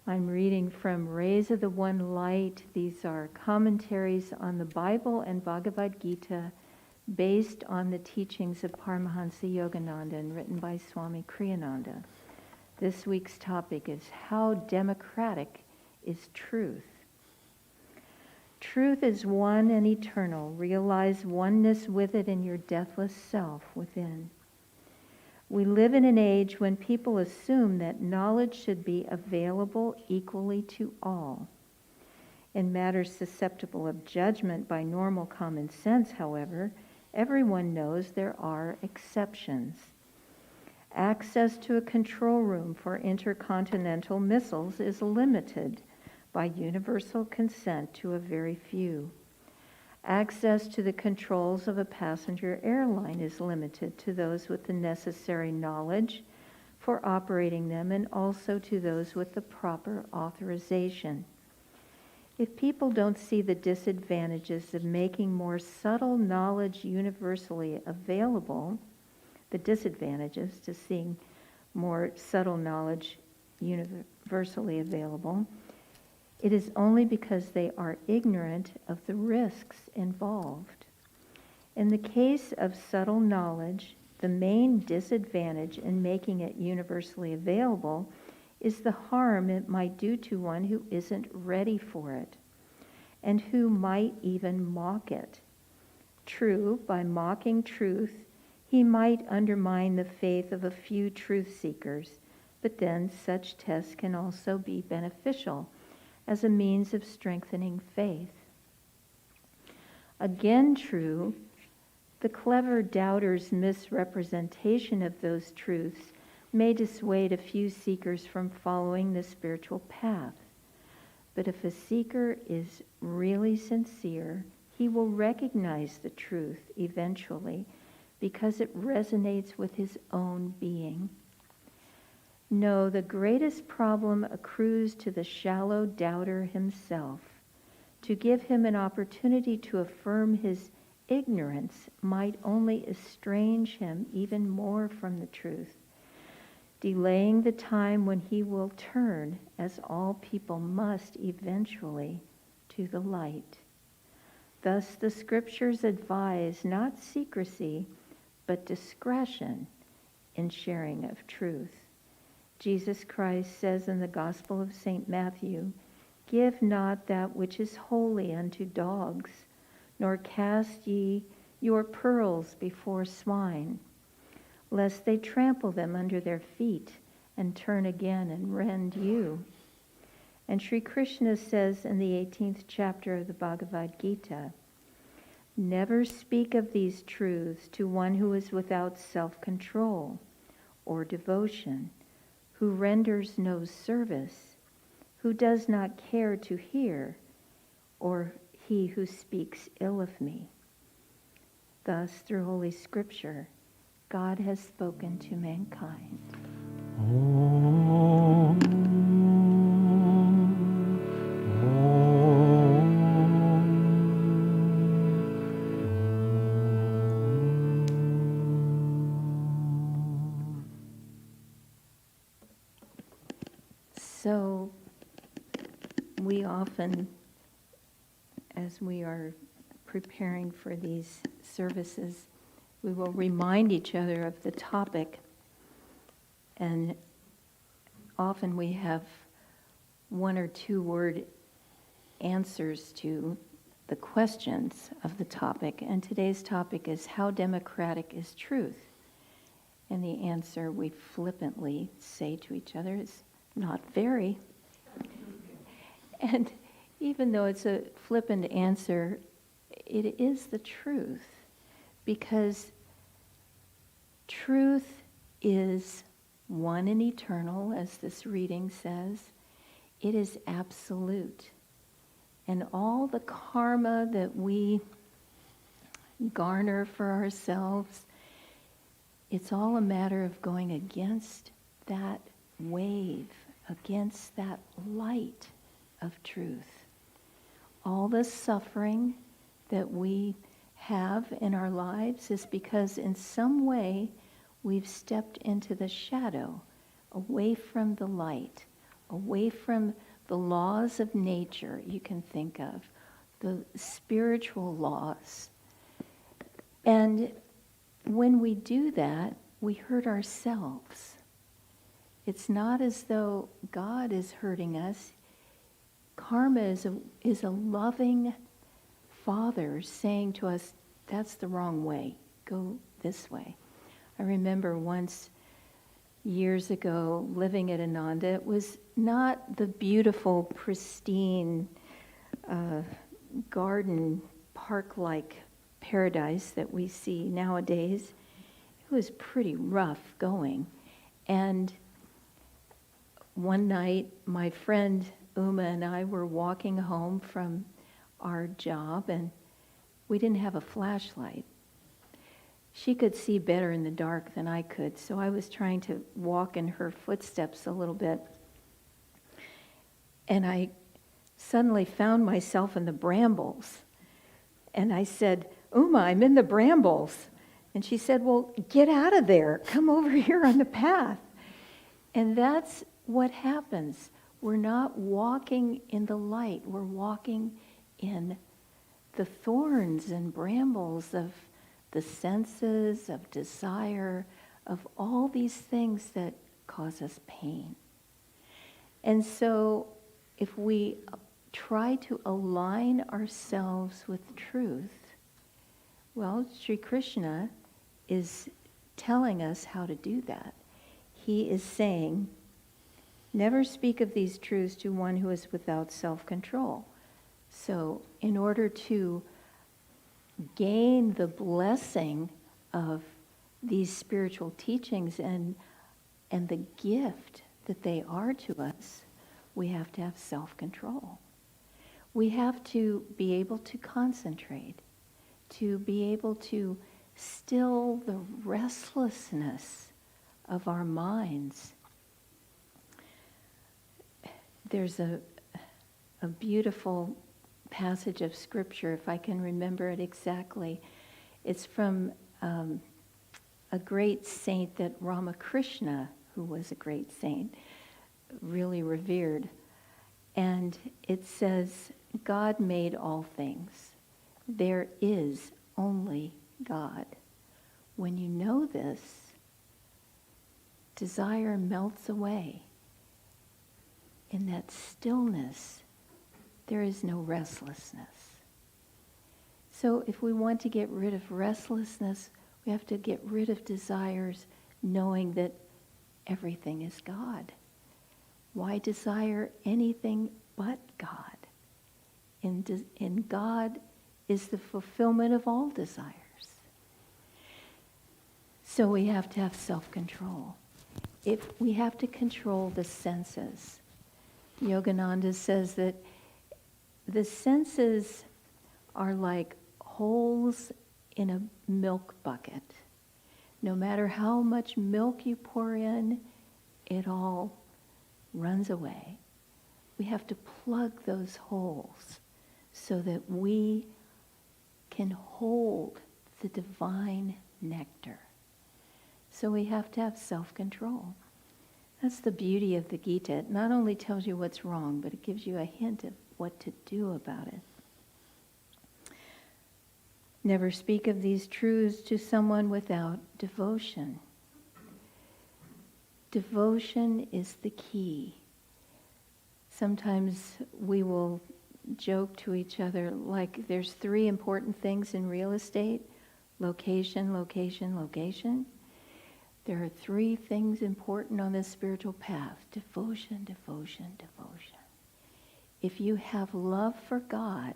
I'm reading from Rays of the One Light. These are commentaries on the Bible and Bhagavad Gita based on the teachings of Paramhansa Yogananda and written by Swami Kriyananda. This week's topic is how democratic is truth. Truth is one and eternal. Realize oneness with it in your deathless self within. We live in an age when people assume that knowledge should be available equally to all. In matters susceptible of judgment by normal common sense, however, everyone knows there are exceptions. Access to a control room for intercontinental missiles is limited by universal consent to a very few. Access to the controls of a passenger airline is limited to those with the necessary knowledge for operating them and also to those with the proper authorization. If people don't see the disadvantages of making more subtle knowledge universally available, the disadvantages to seeing more subtle knowledge universally available, it is only because they are ignorant of the risks involved. In the case of subtle knowledge, the main disadvantage in making it universally available is the harm it might do to one who isn't ready for it, and who might even mock it. True, by mocking truth, he might undermine the faith of a few truth seekers, but then such tests can also be beneficial as a means of strengthening faith. Again true, the clever doubter's misrepresentation of those truths may dissuade a few seekers from following the spiritual path. But if a seeker is really sincere, he will recognize the truth eventually because it resonates with his own being. No, the greatest problem accrues to the shallow doubter himself. To give him an opportunity to affirm his ignorance might only estrange him even more from the truth, delaying the time when he will turn, as all people must eventually, to the light. Thus the scriptures advise not secrecy, but discretion in sharing of truth. Jesus Christ says in the Gospel of St. Matthew, "Give not that which is holy unto dogs, nor cast ye your pearls before swine, lest they trample them under their feet and turn again and rend you." And Sri Krishna says in the 18th chapter of the Bhagavad Gita, "Never speak of these truths to one who is without self-control or devotion, who renders no service, who does not care to hear, or he who speaks ill of me." Thus, through Holy Scripture, God has spoken to mankind. So, we often, as we are preparing for these services, we will remind each other of the topic, and often we have one or two word answers to the questions of the topic, and today's topic is how democratic is truth? And the answer we flippantly say to each other is not very. And even though it's a flippant answer, it is the truth, because truth is one and eternal, as this reading says. It is absolute. And all the karma that we garner for ourselves, it's all a matter of going against that wave, against that light of truth. All the suffering that we have in our lives is because in some way we've stepped into the shadow, away from the light, away from the laws of nature you can think of, the spiritual laws. And when we do that, we hurt ourselves. It's not as though God is hurting us. Karma is a loving Father saying to us, that's the wrong way. Go this way. I remember once, years ago, living at Ananda. It was not the beautiful, pristine garden, park-like paradise that we see nowadays. It was pretty rough going. And one night, my friend Uma and I were walking home from our job, and we didn't have a flashlight. She could see better in the dark than I could, so I was trying to walk in her footsteps a little bit. And I suddenly found myself in the brambles. And I said, Uma, I'm in the brambles. And she said, well, get out of there. Come over here on the path. And that's what happens. We're not walking in the light. We're walking in the thorns and brambles of the senses, of desire, of all these things that cause us pain. And so if we try to align ourselves with truth, well, Sri Krishna is telling us how to do that. He is saying, never speak of these truths to one who is without self-control. So in order to gain the blessing of these spiritual teachings and the gift that they are to us, we have to have self-control. We have to be able to concentrate, to be able to still the restlessness of our minds. There's a beautiful passage of scripture, if I can remember it exactly. It's from a great saint that Ramakrishna, who was a great saint, really revered. And it says, God made all things. There is only God. When you know this, desire melts away. In that stillness, there is no restlessness. So if we want to get rid of restlessness, we have to get rid of desires, knowing that everything is God. Why desire anything but God? In God is the fulfillment of all desires. So we have to have self-control. We have to control the senses. Yogananda says that the senses are like holes in a milk bucket. No matter how much milk you pour in, it all runs away. We have to plug those holes so that we can hold the divine nectar. So we have to have self-control. That's the beauty of the Gita. It not only tells you what's wrong, but it gives you a hint of what to do about it. Never speak of these truths to someone without devotion. Devotion is the key. Sometimes we will joke to each other like there's 3 important things in real estate: location, location, location. There are 3 things important on this spiritual path: devotion, devotion, devotion. If you have love for God,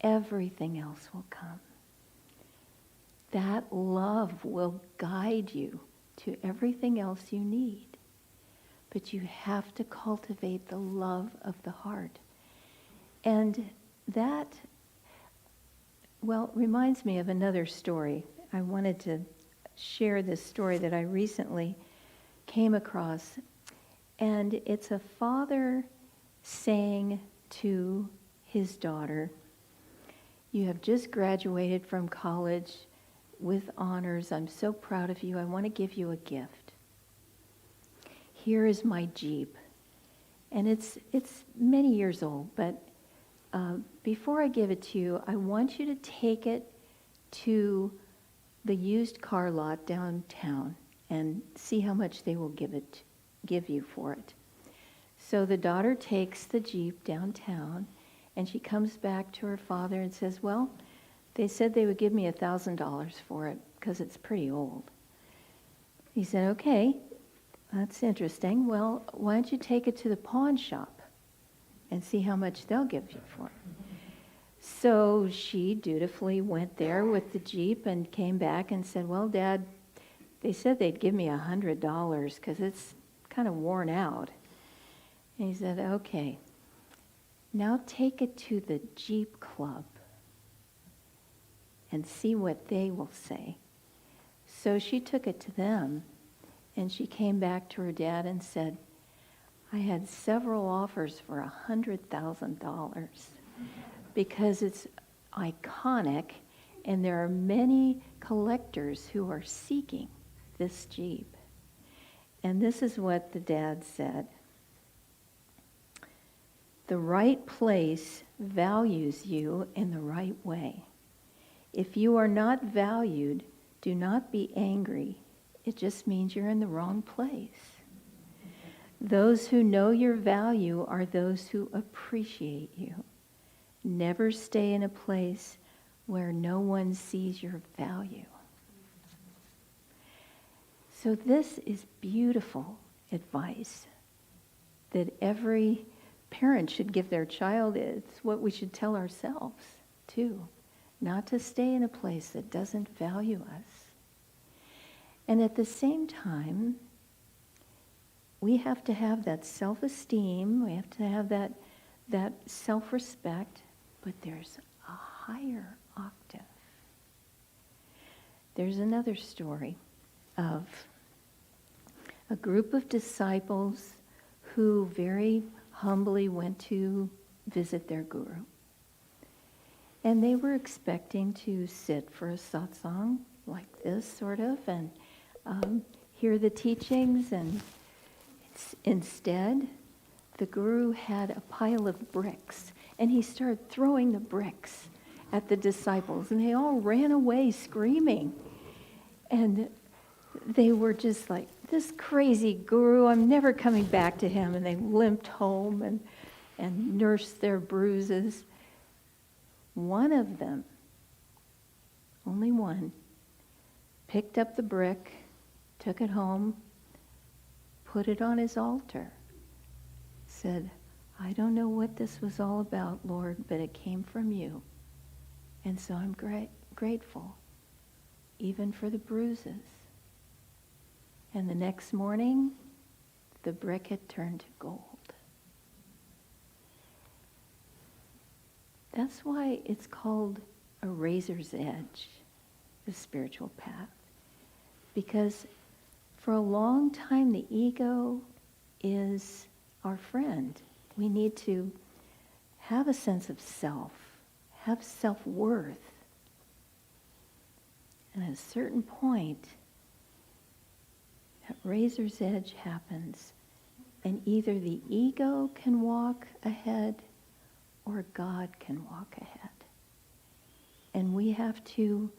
everything else will come. That love will guide you to everything else you need. But you have to cultivate the love of the heart. And that, well, reminds me of another story. I wanted to share this story that I recently came across. And it's a father saying to his daughter, you have just graduated from college with honors. I'm so proud of you. I want to give you a gift. Here is my Jeep. And it's many years old, but before I give it to you, I want you to take it to the used car lot downtown and see how much they will give you for it. So the daughter takes the Jeep downtown, and she comes back to her father and says, well, they said they would give me $1,000 for it because it's pretty old. He said, okay, that's interesting. Well, why don't you take it to the pawn shop and see how much they'll give you for it? So she dutifully went there with the Jeep and came back and said, well, Dad, they said they'd give me $100 because it's kind of worn out. And he said, okay, now take it to the Jeep Club and see what they will say. So she took it to them, and she came back to her dad and said, I had several offers for $100,000 because it's iconic, and there are many collectors who are seeking this Jeep. And this is what the dad said. The right place values you in the right way. If you are not valued, do not be angry. It just means you're in the wrong place. Those who know your value are those who appreciate you. Never stay in a place where no one sees your value. So this is beautiful advice that every parent should give their child. It's what we should tell ourselves too. Not to stay in a place that doesn't value us. And at the same time, we have to have that self-esteem, we have to have that self-respect, but there's a higher octave. There's another story of a group of disciples who very humbly went to visit their guru. And they were expecting to sit for a satsang like this, sort of, and hear the teachings. And instead, the guru had a pile of bricks, and he started throwing the bricks at the disciples, and they all ran away screaming. And they were just like, this crazy guru, I'm never coming back to him. And they limped home and nursed their bruises. One of them, only one, picked up the brick, took it home, put it on his altar, said, I don't know what this was all about, Lord, but it came from you. And so I'm grateful, even for the bruises. And the next morning, the brick had turned to gold. That's why it's called a razor's edge, the spiritual path. Because for a long time, the ego is our friend. We need to have a sense of self, have self-worth. And at a certain point, that razor's edge happens, and either the ego can walk ahead or God can walk ahead. And we have to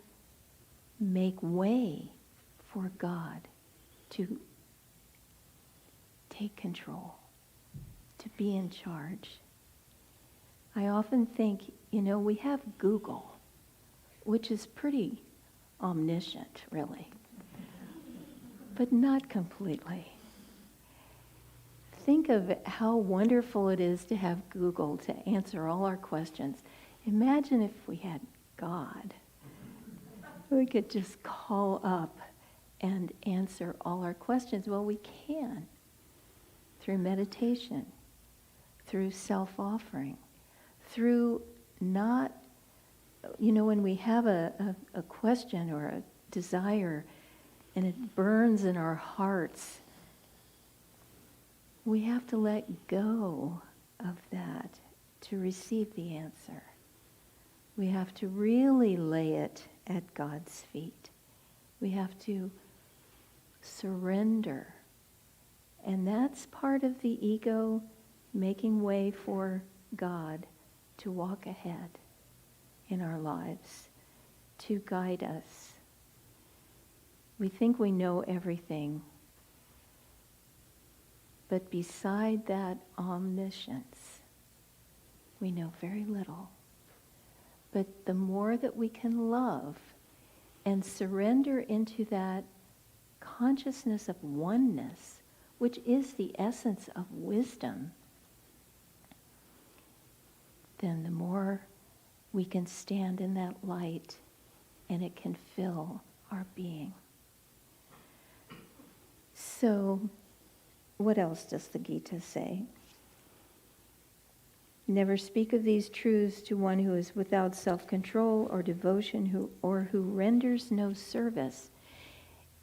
make way for God to take control, to be in charge. I often think, we have Google, which is pretty omniscient, really, but not completely. Think of how wonderful it is to have Google to answer all our questions. Imagine if we had God. We could just call up and answer all our questions. Well, we can through meditation, through self-offering, through not, when we have a question or a desire and it burns in our hearts, we have to let go of that to receive the answer. We have to really lay it at God's feet. We have to surrender. And that's part of the ego making way for God to walk ahead in our lives, to guide us. We think we know everything, but beside that omniscience, we know very little. But the more that we can love and surrender into that consciousness of oneness, which is the essence of wisdom, then the more we can stand in that light and it can fill our being. So, what else does the Gita say? Never speak of these truths to one who is without self-control or devotion who renders no service.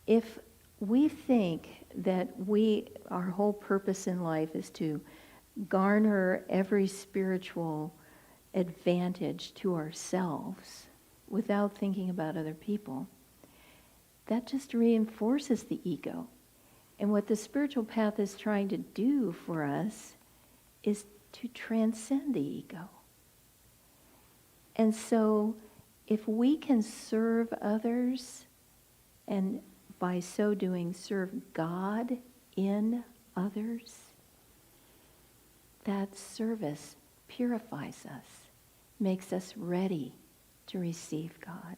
If we think that our whole purpose in life is to garner every spiritual advantage to ourselves without thinking about other people, that just reinforces the ego. And what the spiritual path is trying to do for us is to transcend the ego. And so if we can serve others, and by so doing serve God in others, that service purifies us, makes us ready to receive God.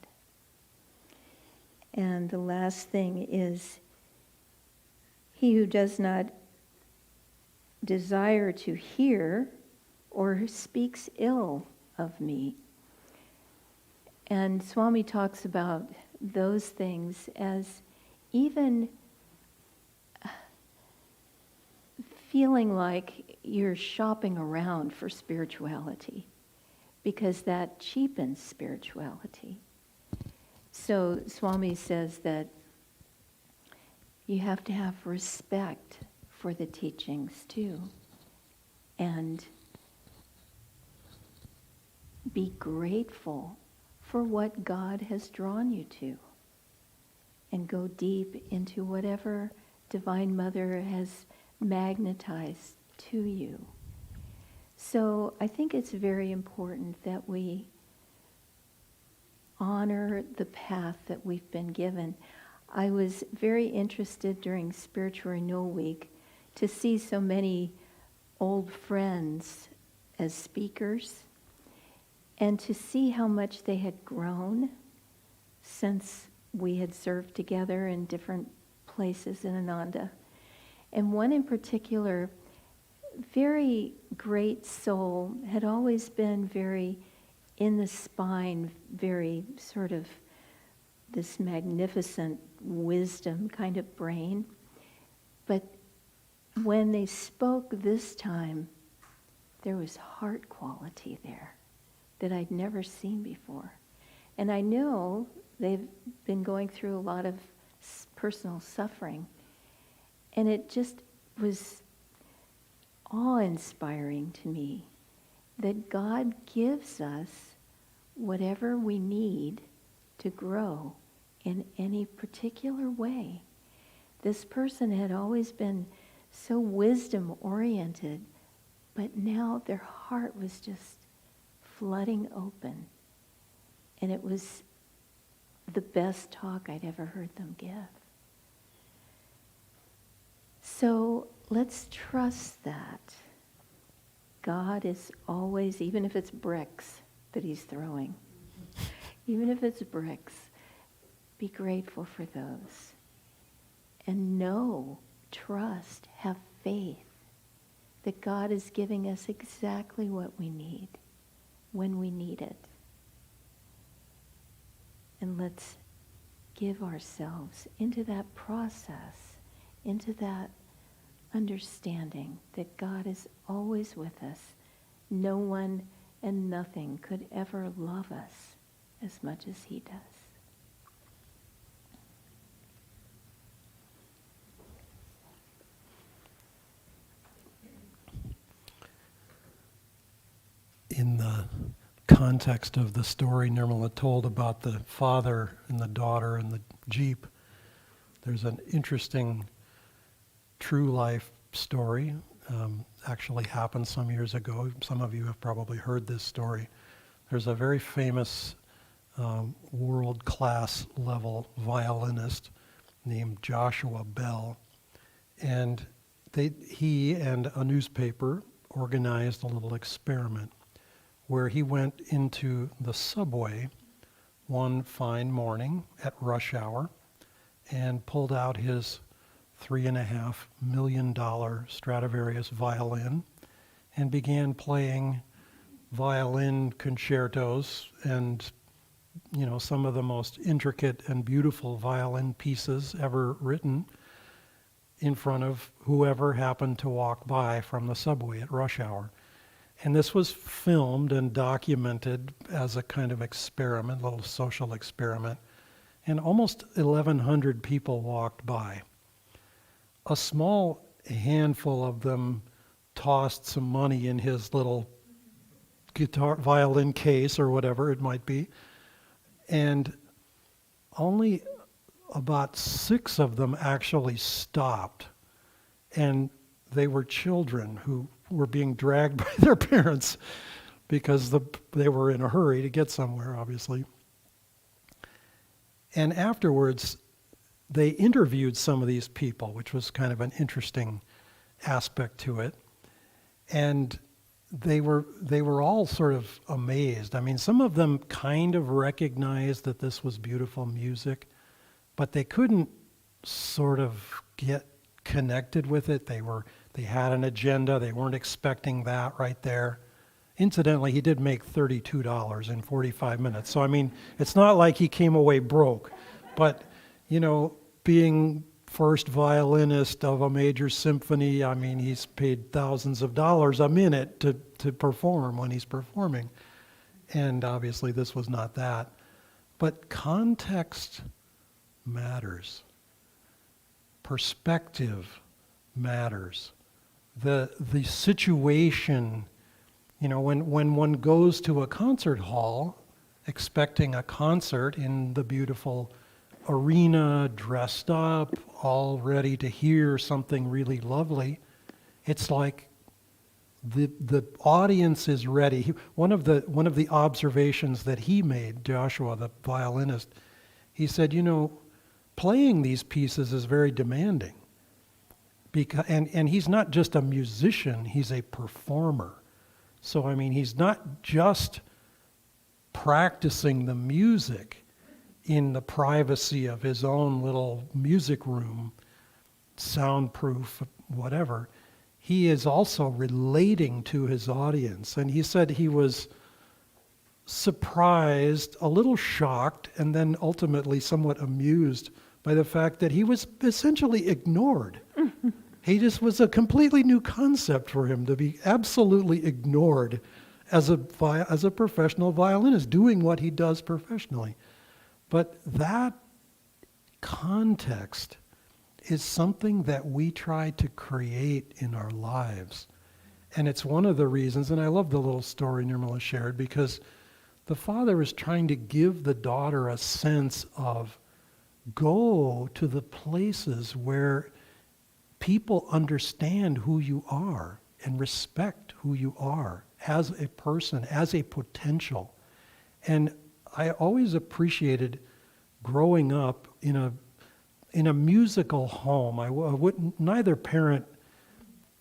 And the last thing is, he who does not desire to hear or speaks ill of me. And Swami talks about those things as even feeling like you're shopping around for spirituality, because that cheapens spirituality. So Swami says that you have to have respect for the teachings too, and be grateful for what God has drawn you to, and go deep into whatever Divine Mother has magnetized to you. So I think it's very important that we honor the path that we've been given. I was very interested during Spiritual Renewal Week to see so many old friends as speakers, and to see how much they had grown since we had served together in different places in Ananda. And one in particular, very great soul, had always been very in the spine, very sort of this magnificent wisdom kind of brain. But when they spoke this time, there was heart quality there that I'd never seen before. And I know they've been going through a lot of personal suffering. And it just was awe-inspiring to me that God gives us whatever we need to grow in any particular way. This person had always been so wisdom-oriented, but now their heart was just flooding open. And it was the best talk I'd ever heard them give. So let's trust that God is always, even if it's bricks that he's throwing, even if it's bricks, be grateful for those. And know, trust, have faith that God is giving us exactly what we need when we need it. And let's give ourselves into that process, into that understanding that God is always with us. No one and nothing could ever love us as much as he does. In the context of the story Nirmala told about the father and the daughter and the Jeep, there's an interesting true life story actually happened some years ago. Some of you have probably heard this story. There's a very famous world-class level violinist named Joshua Bell, and he and a newspaper organized a little experiment where he went into the subway one fine morning at rush hour and pulled out his $3.5 million Stradivarius violin and began playing violin concertos and, some of the most intricate and beautiful violin pieces ever written in front of whoever happened to walk by from the subway at rush hour. And this was filmed and documented as a kind of experiment, little social experiment. And almost 1,100 people walked by. A small handful of them tossed some money in his little violin case or whatever it might be. And only about 6 of them actually stopped. And they were children who were being dragged by their parents because they were in a hurry to get somewhere, obviously. And afterwards, they interviewed some of these people, which was kind of an interesting aspect to it. And they were all sort of amazed. I mean, some of them kind of recognized that this was beautiful music, but they couldn't sort of get connected with it. They had an agenda. They weren't expecting that right there. Incidentally, he did make $32 in 45 minutes. So, I mean, it's not like he came away broke. But, being first violinist of a major symphony, I mean, he's paid thousands of dollars a minute to perform when he's performing. And obviously this was not that. But context matters. Perspective matters. The situation, when one goes to a concert hall expecting a concert in the beautiful arena, dressed up, all ready to hear something really lovely, it's like the audience is ready. One of the observations that he made, Joshua, the violinist, he said, playing these pieces is very demanding. And he's not just a musician, he's a performer. So, I mean, he's not just practicing the music in the privacy of his own little music room, soundproof, whatever. He is also relating to his audience. And he said he was surprised, a little shocked, and then ultimately somewhat amused by the fact that he was essentially ignored. He just was a completely new concept for him to be absolutely ignored as a professional violinist, doing what he does professionally. But that context is something that we try to create in our lives. And it's one of the reasons, and I love the little story Nirmala shared, because the father is trying to give the daughter a sense of go to the places where people understand who you are and respect who you are as a person, as a potential. And I always appreciated growing up in a musical home. I wouldn't, neither parent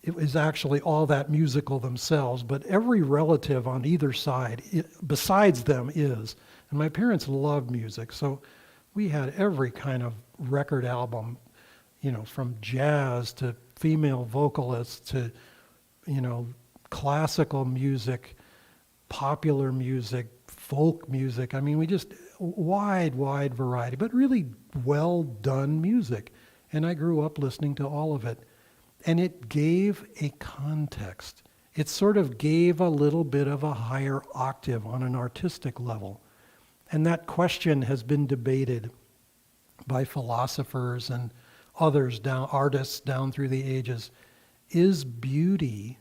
is actually all that musical themselves, but every relative on either side, besides them, is. And my parents loved music, so we had every kind of record album, from jazz to female vocalists to, classical music, popular music, folk music. I mean, we just wide variety, but really well done music. And I grew up listening to all of it. And it gave a context. It sort of gave a little bit of a higher octave on an artistic level. And that question has been debated by philosophers and others, artists down through the ages. Is beauty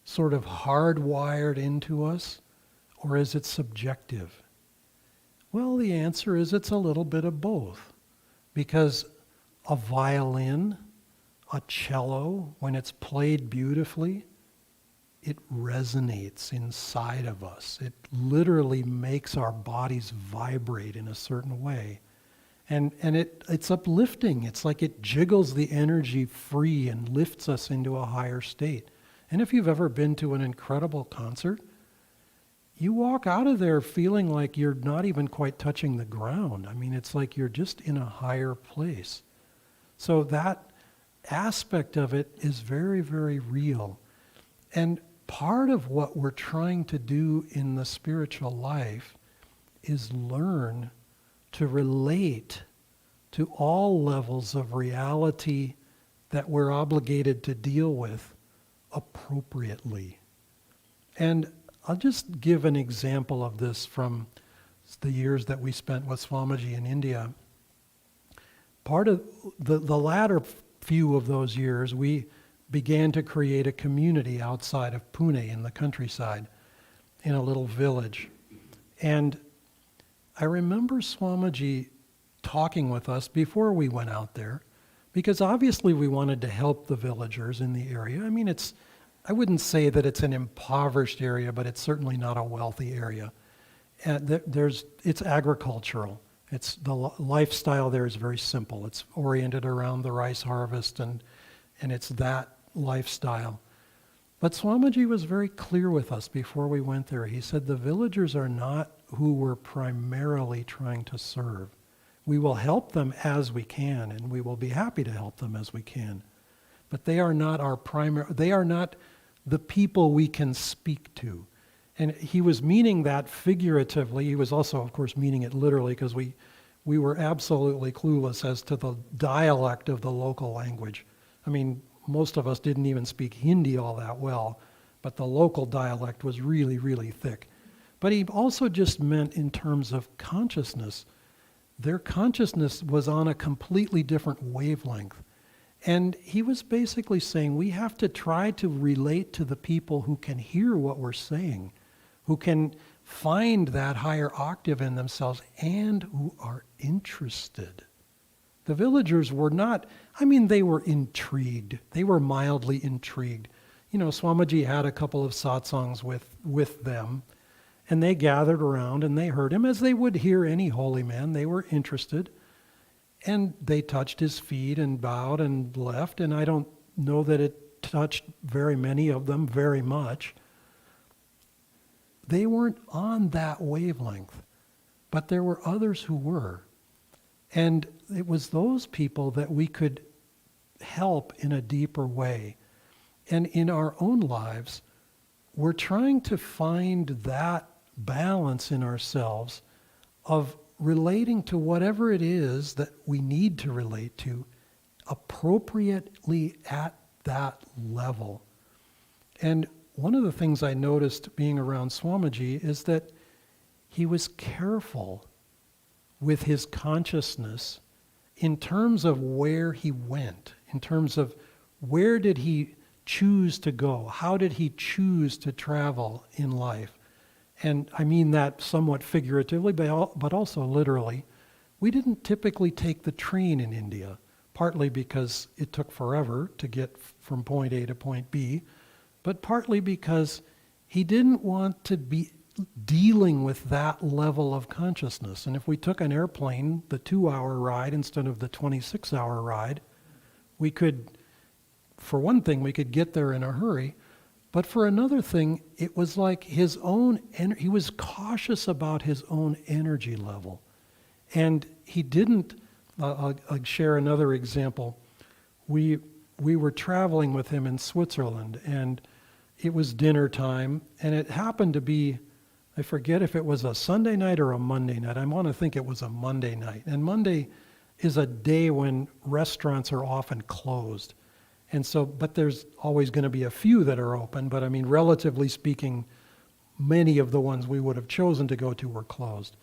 sort of hardwired into us, or is it subjective? Well, the answer is it's a little bit of both. Because a violin, a cello, when it's played beautifully, it resonates inside of us. It literally makes our bodies vibrate in a certain way. And it's uplifting. It's like it jiggles the energy free and lifts us into a higher state. And if you've ever been to an incredible concert, you walk out of there feeling like you're not even quite touching the ground. I mean, it's like you're just in a higher place. So that aspect of it is very, very real. And part of what we're trying to do in the spiritual life is learn to relate to all levels of reality that we're obligated to deal with appropriately. And I'll just give an example of this from the years that we spent with Swamiji in India. Part of the latter few of those years, we began to create a community outside of Pune in the countryside, in a little village. And I remember Swamiji talking with us before we went out there, because obviously we wanted to help the villagers in the area. I mean, I wouldn't say that it's an impoverished area, but it's certainly not a wealthy area. And it's agricultural. It's the lifestyle there is very simple. It's oriented around the rice harvest, and it's that lifestyle. But Swamiji was very clear with us before we went there. He said the villagers are not who we're primarily trying to serve. We will help them as we can, and we will be happy to help them as we can. But they are not they are not the people we can speak to. And he was meaning that figuratively. He was also, of course, meaning it literally, because we were absolutely clueless as to the dialect of the local language. I mean, most of us didn't even speak Hindi all that well, but the local dialect was really, really thick. But he also just meant in terms of consciousness. Their consciousness was on a completely different wavelength. And he was basically saying we have to try to relate to the people who can hear what we're saying, who can find that higher octave in themselves, and who are interested. The villagers were not, they were intrigued. They were mildly intrigued. Swamiji had a couple of satsangs with them, and they gathered around and they heard him as they would hear any holy man. They were interested. And they touched his feet and bowed and left, and I don't know that it touched very many of them very much. They weren't on that wavelength, but there were others who were. And it was those people that we could help in a deeper way. And in our own lives, we're trying to find that balance in ourselves of relating to whatever it is that we need to relate to appropriately at that level. And one of the things I noticed being around Swamiji is that he was careful with his consciousness in terms of where he went, in terms of where did he choose to go, how did he choose to travel in life. And I mean that somewhat figuratively, but also literally. We didn't typically take the train in India, partly because it took forever to get from point A to point B, but partly because he didn't want to be dealing with that level of consciousness. And if we took an airplane, the 2-hour ride instead of the 26-hour ride, we could, for one thing, we could get there in a hurry. But for another thing, it was like his own, he was cautious about his own energy level. And he didn't, I'll share another example. We were traveling with him in Switzerland, and it was dinner time, and it happened to be, I forget if it was a Sunday night or a Monday night. I want to think it was a Monday night. And Monday is a day when restaurants are often closed. And so, but there's always going to be a few that are open, but relatively speaking, many of the ones we would have chosen to go to were closed.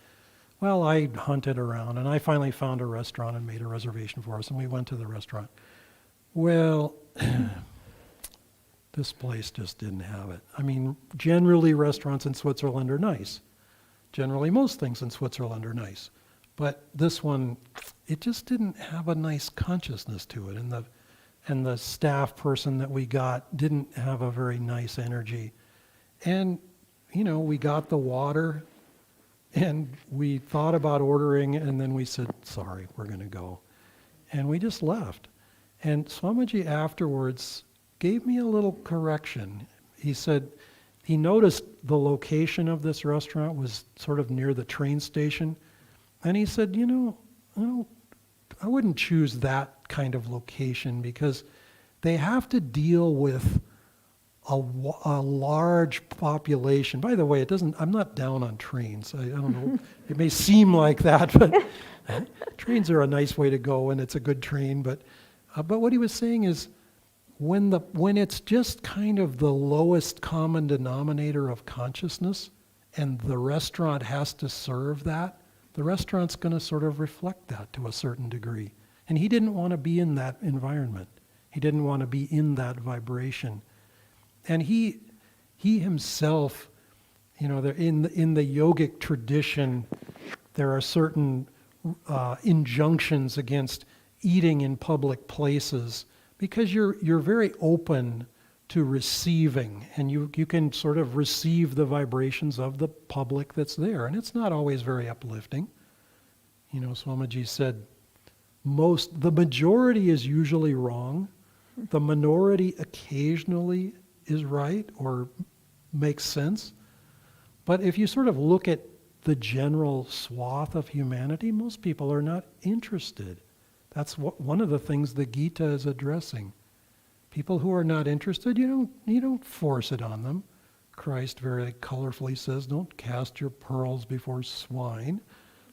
Well, I hunted around, and I finally found a restaurant and made a reservation for us, and we went to the restaurant. Well, this place just didn't have it. Generally restaurants in Switzerland are nice. Generally most things in Switzerland are nice. But this one, it just didn't have a nice consciousness to it. and the staff person that we got didn't have a very nice energy. And, we got the water, and we thought about ordering, and then we said, sorry, we're going to go. And we just left. And Swamiji afterwards gave me a little correction. He said he noticed the location of this restaurant was sort of near the train station. And he said, I wouldn't choose that kind of location because they have to deal with a large population. By the way, I'm not down on trains. I don't know. It may seem like that, but trains are a nice way to go, and it's a good train. But what he was saying is, when it's just kind of the lowest common denominator of consciousness, and the restaurant has to serve that, the restaurant's going to sort of reflect that to a certain degree. And he didn't want to be in that environment. He didn't want to be in that vibration. And he himself, in the yogic tradition, there are certain injunctions against eating in public places because you're very open to receiving, and you can sort of receive the vibrations of the public that's there, and it's not always very uplifting. Swamiji said, the majority is usually wrong, the minority occasionally is right or makes sense, but if you sort of look at the general swath of humanity, most people are not interested. That's one of the things the Gita is addressing. People who are not interested, you don't force it on them. Christ very colorfully says, don't cast your pearls before swine,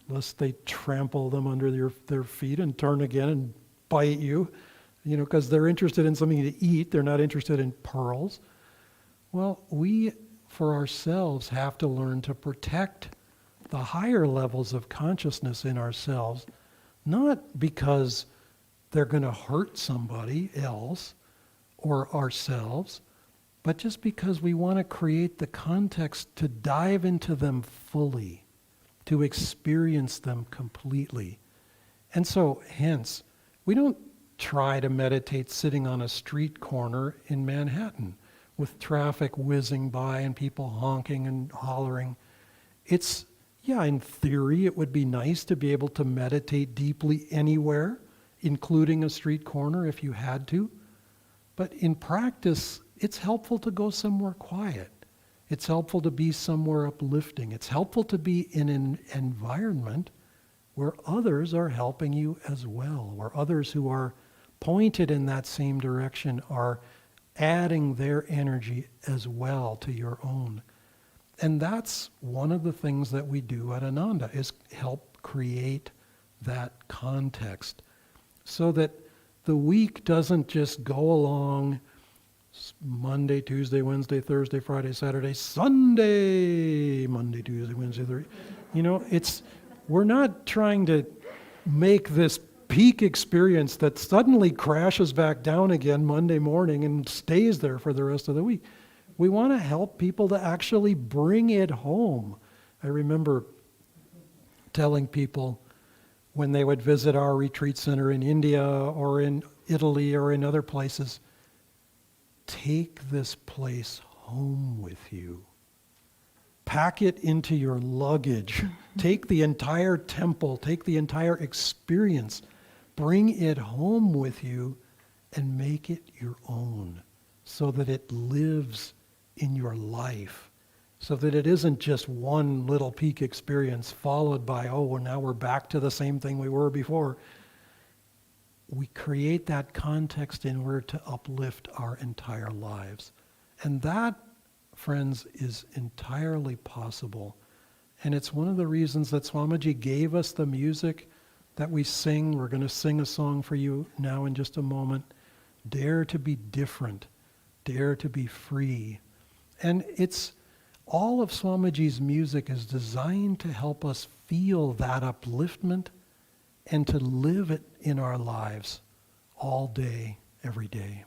lest they trample them under their feet and turn again and bite you, because they're interested in something to eat. They're not interested in pearls. Well, we, for ourselves, have to learn to protect the higher levels of consciousness in ourselves, not because they're going to hurt somebody else or ourselves, but just because we want to create the context to dive into them fully, to experience them completely. And so, hence, we don't try to meditate sitting on a street corner in Manhattan with traffic whizzing by and people honking and hollering. In theory, it would be nice to be able to meditate deeply anywhere, including a street corner if you had to. But in practice, it's helpful to go somewhere quiet. It's helpful to be somewhere uplifting. It's helpful to be in an environment where others are helping you as well, where others who are pointed in that same direction are adding their energy as well to your own. And that's one of the things that we do at Ananda, is help create that context so that the week doesn't just go along Monday, Tuesday, Wednesday, Thursday, Friday, Saturday, Sunday, Monday, Tuesday, Wednesday, Thursday. We're not trying to make this peak experience that suddenly crashes back down again Monday morning and stays there for the rest of the week. We want to help people to actually bring it home. I remember telling people when they would visit our retreat center in India or in Italy or in other places, take this place home with you. Pack it into your luggage. Take the entire temple, take the entire experience, bring it home with you and make it your own so that it lives in your life, so that it isn't just one little peak experience followed by, now we're back to the same thing we were before. We create that context in order to uplift our entire lives. And that, friends, is entirely possible. And it's one of the reasons that Swamiji gave us the music that we sing. We're going to sing a song for you now in just a moment. Dare to be different. Dare to be free. And all of Swamiji's music is designed to help us feel that upliftment and to live it in our lives all day, every day.